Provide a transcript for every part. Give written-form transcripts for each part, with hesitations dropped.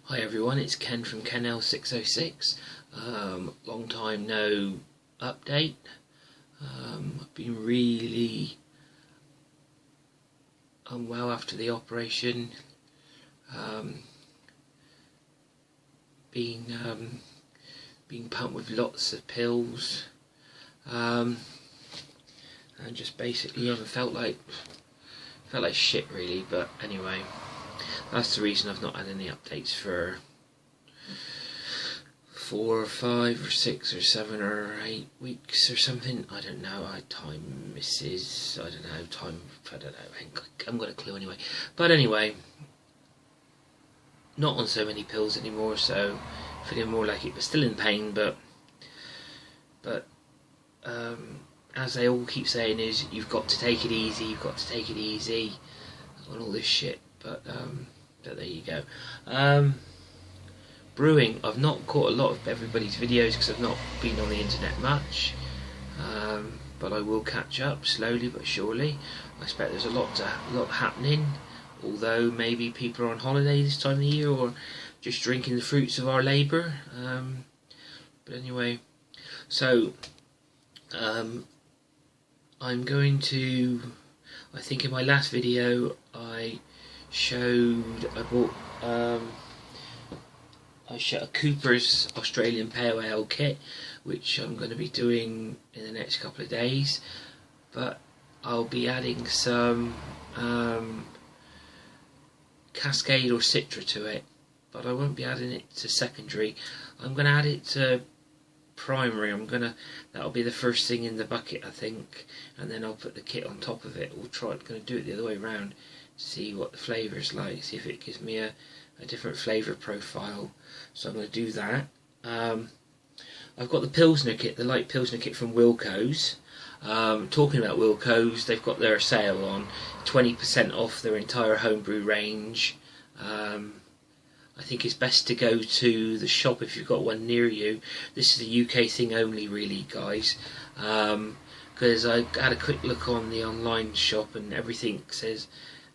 Hi everyone, it's Ken from KenL606. Long time no update. I've been really unwell after the operation. Being pumped with lots of pills. And just basically felt like shit really, but anyway. That's the reason I've not had any updates for 4 or 5 or 6 or 7 or 8 weeks or something. I don't know. I don't know. I haven't got a clue anyway. But anyway, not on so many pills anymore, so feeling more like it, but still in pain. But as they all keep saying, is you've got to take it easy. You've got to take it easy on all this shit. But there you go. Brewing, I've not caught a lot of everybody's videos because I've not been on the internet much, but I will catch up slowly but surely. I expect there's a lot happening, although maybe people are on holiday this time of the year or just drinking the fruits of our labour. But anyway, so I'm going to, I think in my last video I bought a Cooper's Australian Pale Ale kit, which I'm going to be doing in the next couple of days, but I'll be adding some Cascade or Citra to it, but I won't be adding it to secondary. I'm going to add it to primary. That'll be the first thing in the bucket, I think, and then I'll put the kit on top of it. I'm going to do it the other way around, see what the flavour is like, see if it gives me a different flavour profile. So I'm going to do that. I've got the Pilsner kit, the light Pilsner kit from Wilko's. Talking about Wilko's, they've got their sale on, 20% off their entire homebrew range. I think it's best to go to the shop if you've got one near you. This is a UK thing only really, guys, because I had a quick look on the online shop and everything says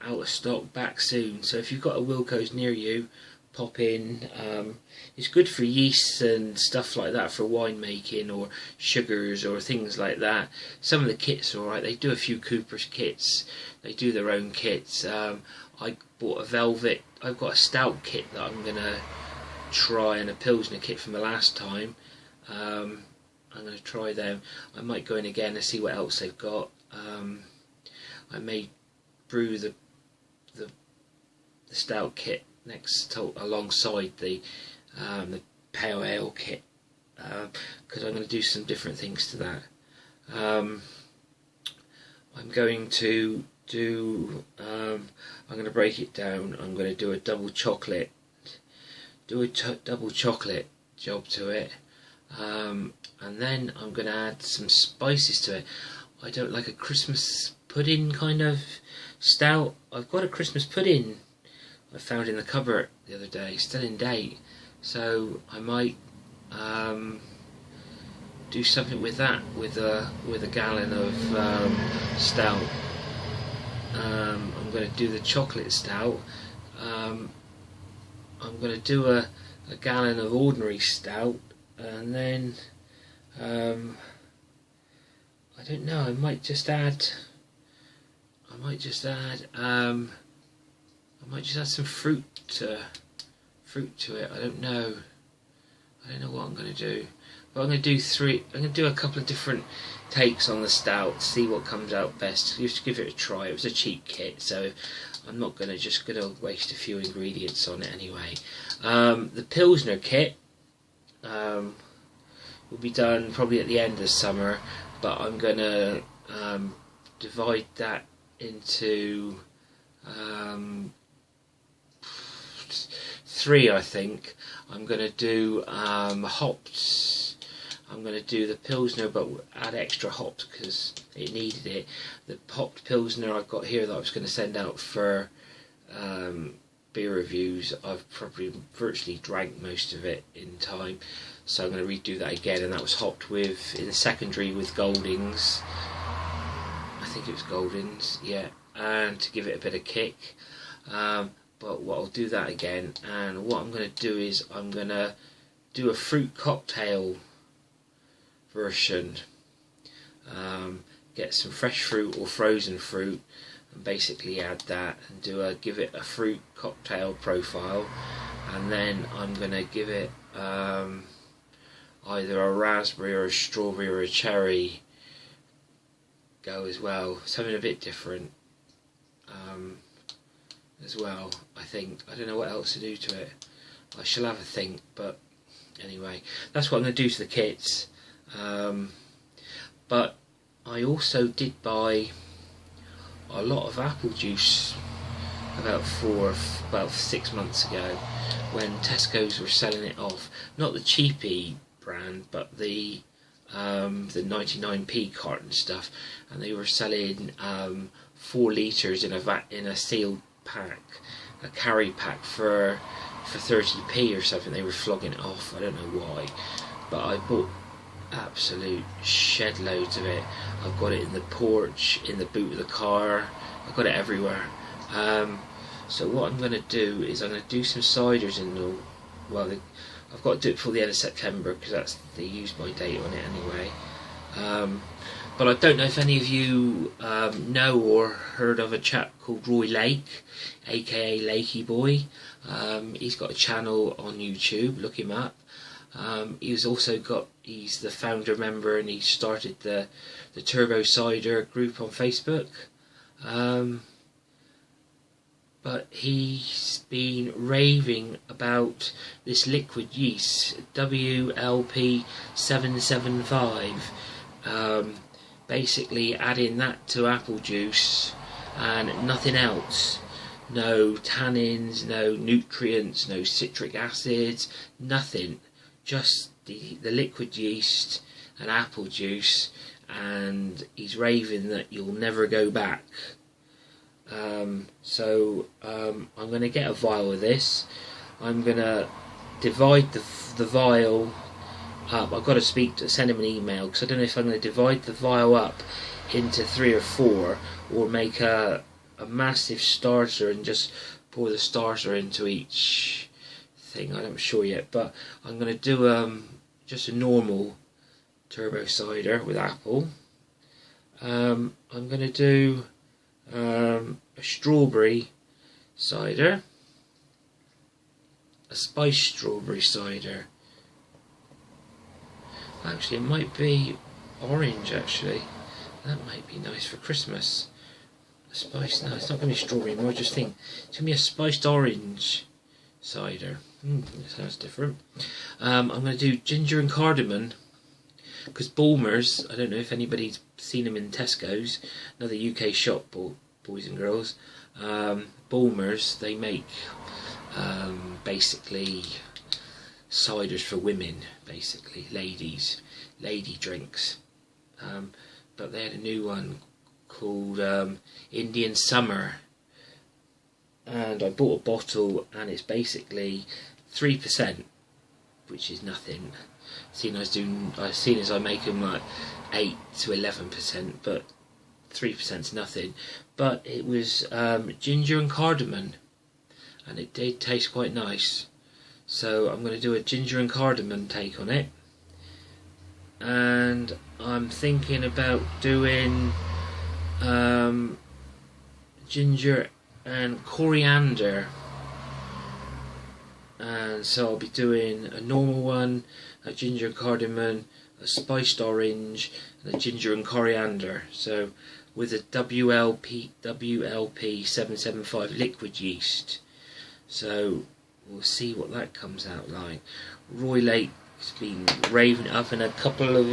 out of stock, back soon. So if you've got a Wilko's near you, pop in. It's good for yeasts and stuff like that, for winemaking or sugars or things like that. Some of the kits are alright. They do a few Cooper's kits, they do their own kits. I bought a velvet, I've got a stout kit that I'm going to try, and a Pilsner kit from the last time. I'm going to try them. I might go in again and see what else they've got. I may brew the stout kit alongside the pale ale kit, because I'm going to do some different things to that. I'm going to I'm going to break it down. I'm going to do a double chocolate job to it, and then I'm going to add some spices to it. I don't like a Christmas pudding kind of stout. I've got a Christmas pudding I found in the cupboard the other day, still in date, so I might do something with that, with a gallon of stout. I'm going to do the chocolate stout. I'm going to do a gallon of ordinary stout, and then I don't know, I might just add some fruit to it. I don't know what I'm going to do, but I'm going to do a couple of different takes on the stout, see what comes out best. Just give it a try. It was a cheap kit, so I'm not going to waste a few ingredients on it anyway. The Pilsner kit will be done probably at the end of summer, but I'm going to divide that into 3, I think. I'm going to do hops. I'm going to do the Pilsner, but add extra hops because it needed it. The hopped Pilsner I've got here that I was going to send out for beer reviews, I've probably virtually drank most of it in time, so I'm going to redo that again. And that was hopped in the secondary with Goldings. I think it was Goldings, yeah, and to give it a bit of kick. but I'll do that again. And what I'm going to do is I'm going to do a fruit cocktail version. Get some fresh fruit or frozen fruit and basically add that and give it a fruit cocktail profile, and then I'm going to give it either a raspberry or a strawberry or a cherry go as well, something a bit different as well. I think I don't know what else to do to it. I shall have a think, but anyway, that's what I'm going to do to the kits. But I also did buy a lot of apple juice about 6 months ago, when Tesco's were selling it off. Not the cheapy brand, but the 99p carton stuff, and they were selling 4 litres in a sealed pack, a carry pack for 30p or something. They were flogging it off. I don't know why, but I bought absolute shed loads of it. I've got it in the porch, in the boot of the car, I've got it everywhere. So what I'm going to do is I'm going to do some ciders in the, well, I've got to do it before the end of September because that's the use by date on it anyway. But I don't know if any of you know or heard of a chap called Roy Lake, aka Lakey Boy. He's got a channel on YouTube, look him up. He's the founder member, and he started the Turbo Cider group on Facebook. But he's been raving about this liquid yeast, WLP 775. Basically adding that to apple juice and nothing else. No tannins, no nutrients, no citric acids, nothing. Just the liquid yeast and apple juice, and he's raving that you'll never go back. So I'm going to get a vial of this. I'm going to divide the vial up. I've got to send him an email, because I don't know if I'm going to divide the vial up into 3 or 4, or make a massive starter and just pour the starter into each thing. I'm not sure yet, but I'm going to do just a normal turbo cider with apple. I'm going to do a strawberry cider, a spiced strawberry cider. Actually, it might be orange, actually. That might be nice for Christmas. A spice, no, it's not going to be strawberry anymore. I just think it's going to be a spiced orange cider. That sounds different. I'm going to do ginger and cardamom, because Bulmers, I don't know if anybody's seen them in Tesco's, another UK shop, boys and girls. Bulmers, they make basically ciders for women, basically lady drinks. But they had a new one called Indian Summer, and I bought a bottle, and it's basically 3%, which is nothing. Seeing as I make them like 8 to 11%, but 3% is nothing. But it was ginger and cardamom, and it did taste quite nice. So I'm going to do a ginger and cardamom take on it, and I'm thinking about doing ginger and coriander. And so I'll be doing a normal one, a ginger and cardamom, a spiced orange, and a ginger and coriander. So with a WLP 775 liquid yeast. So we'll see what that comes out like. Roy Lake's been raving up, and a couple of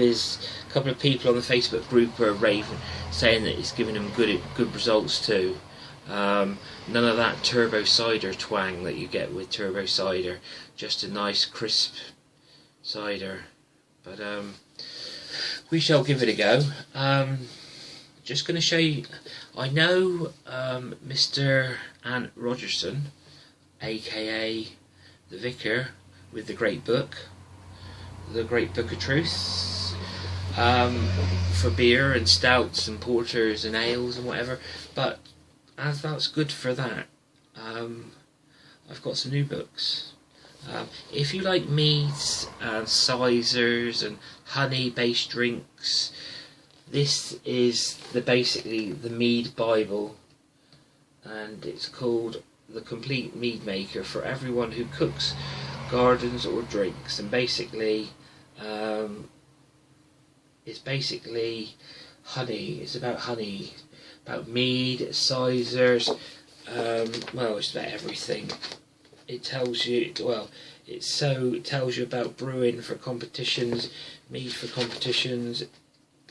people on the Facebook group are raving, saying that it's giving them good results too. None of that turbo cider twang that you get with turbo cider, just a nice crisp cider. But we shall give it a go. Just going to show you, I know Mr. Ant Rogerson, aka the Vicar with the Great Book of Truth, for beer and stouts and porters and ales and whatever, but as that's good for that, I've got some new books. If you like meads and ciders and honey-based drinks, this is basically the mead Bible, and it's called The Complete Mead Maker for everyone who cooks, gardens or drinks. And basically, it's basically honey. It's about honey, about mead, ciders. Well, it's about everything. It tells you, well, it tells you about brewing for competitions, mead for competitions,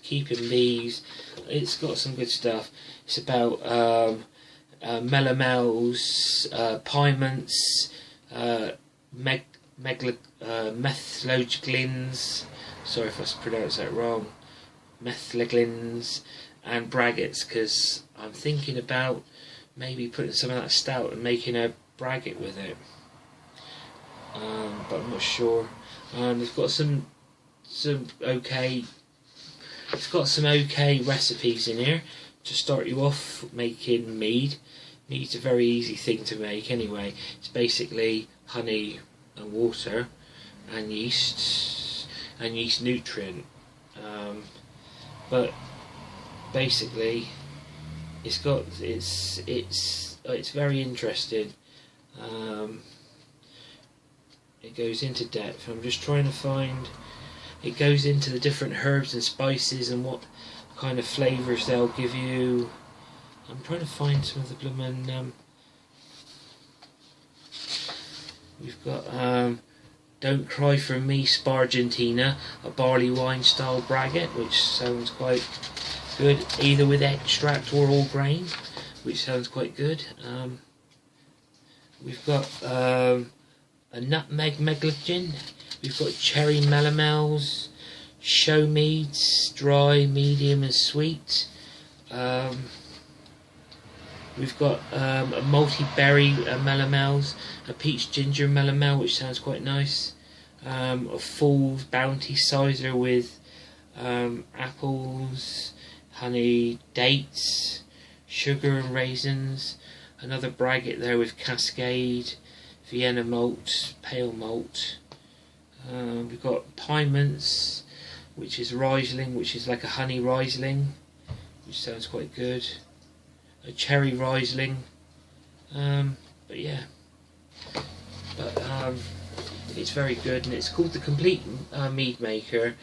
keeping bees. It's got some good stuff. It's about melomels, piments, methyloglins. Sorry if I pronounced that wrong. Methyloglins and braggots, because I'm thinking about maybe putting some of that stout and making a braggot with it. But I'm not sure. It's got some okay. It's got some okay recipes in here to start you off making mead. Mead's a very easy thing to make anyway. It's basically honey and water and yeast nutrient. But basically, it's very interesting. It goes into depth. I'm just trying to find. It goes into the different herbs and spices and what kind of flavours they'll give you. I'm trying to find some of the bloomin'. We've got Don't Cry for Me Spargentina, a barley wine style braggot, which sounds quite good, either with extract or all grain, which sounds quite good. We've got a nutmeg megalogen. We've got cherry melomels, show meads, dry, medium and sweet. We've got a multi-berry melomels, a peach ginger melomel, which sounds quite nice. A full bounty cider with apples, honey, dates, sugar and raisins. Another braggot there with Cascade, Vienna malt, pale malt. We've got piments, which is Riesling, which is like a honey Riesling, which sounds quite good. A cherry Riesling, but yeah, it's very good, and it's called The Complete Mead Maker,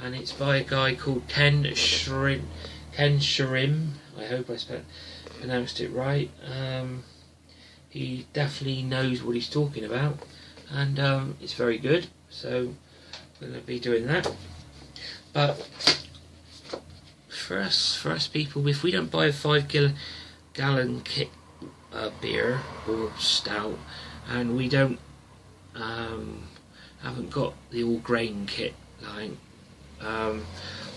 and it's by a guy called Ken Shrim. I hope I pronounced it right. He definitely knows what he's talking about, and it's very good. So I'm going to be doing that. But for us people, if we don't buy a 5-gallon kit beer or stout, and we don't haven't got the all grain kit line,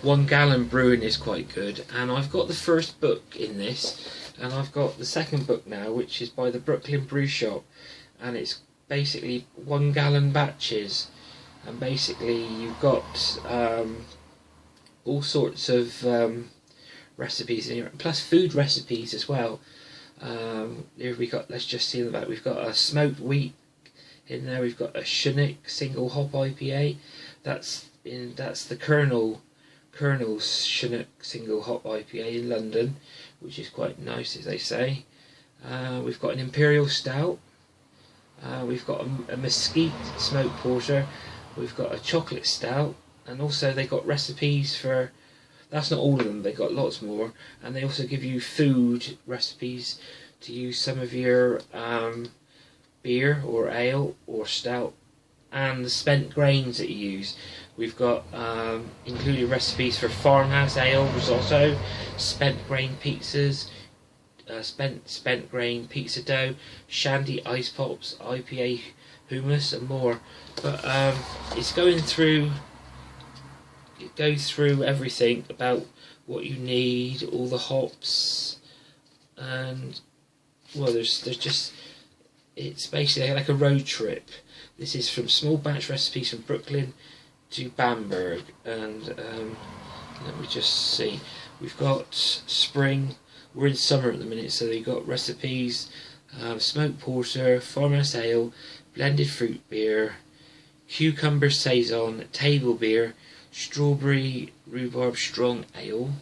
1 gallon brewing is quite good. And I've got the first book in this, and I've got the second book now, which is by the Brooklyn Brew Shop, and it's basically 1 gallon batches, and basically you've got all sorts of recipes in here, plus food recipes as well. Here we got, let's just see in the back, we've got a smoked wheat in there, we've got a Chinook single hop IPA, that's the Colonel's Chinook single hop IPA in London, which is quite nice, as they say. We've got an Imperial Stout, we've got a Mesquite smoked porter, we've got a chocolate stout, and also they got recipes for, that's not all of them, they got lots more, and they also give you food recipes to use some of your beer or ale or stout, and the spent grains that you use. We've got included recipes for farmhouse ale, risotto, spent grain pizzas, spent grain pizza dough, shandy ice pops, IPA hummus, and more. But it goes through everything about what you need, all the hops, and well, there's just, it's basically like a road trip. This is from small batch recipes from Brooklyn to Bamberg, and let me just see. We've got spring. We're in summer at the minute, so they've got recipes smoked porter, farmhouse ale, blended fruit beer, cucumber saison, table beer, strawberry rhubarb strong ale,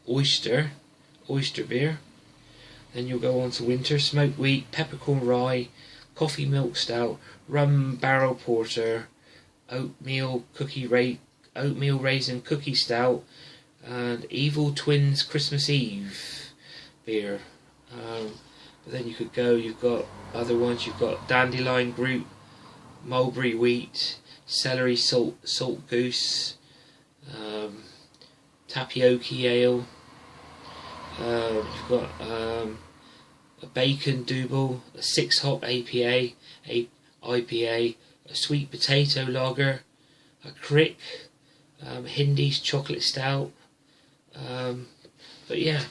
oyster beer. Then you'll go on to winter, smoked wheat, peppercorn rye, coffee milk stout, rum barrel porter, oatmeal raisin cookie stout, and Evil Twins Christmas Eve beer. But then you could go, you've got other ones, you've got dandelion group, mulberry wheat, celery salt goose, tapioca ale, you've got a bacon double, a 6 hop IPA, a sweet potato lager, a crick, Hindi's chocolate stout. But yeah,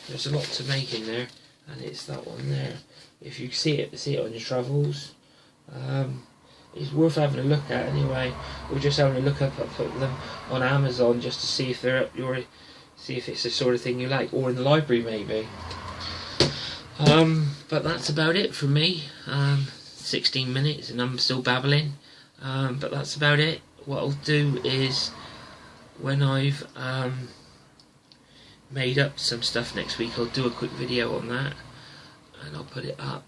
there's a lot to make in there, and it's that one there. If you see it on your travels, it's worth having a look at anyway, or just having a look up at them on Amazon just to see if they're up see if it's the sort of thing you like, or in the library maybe. But that's about it from me. 16 minutes and I'm still babbling, but that's about it. What I'll do is, when I've made up some stuff next week, I'll do a quick video on that and I'll put it up.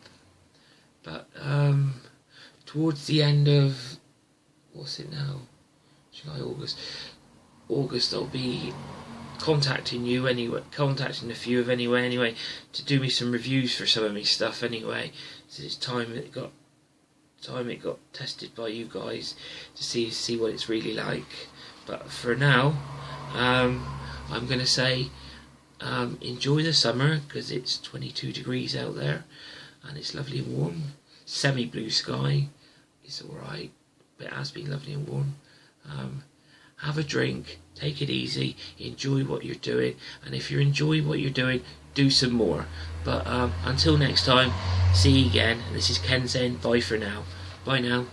But towards the end of, what's it now, July, August, I'll be contacting a few of anyway, to do me some reviews for some of my stuff anyway. So it's time it got tested by you guys to see what it's really like. But for now, I'm going to say enjoy the summer, because it's 22 degrees out there and it's lovely and warm. Semi-blue sky, it's alright, but it has been lovely and warm. Have a drink, take it easy, enjoy what you're doing, and if you enjoy what you're doing, do some more. But until next time, see you again. This is Ken saying bye for now. Bye now.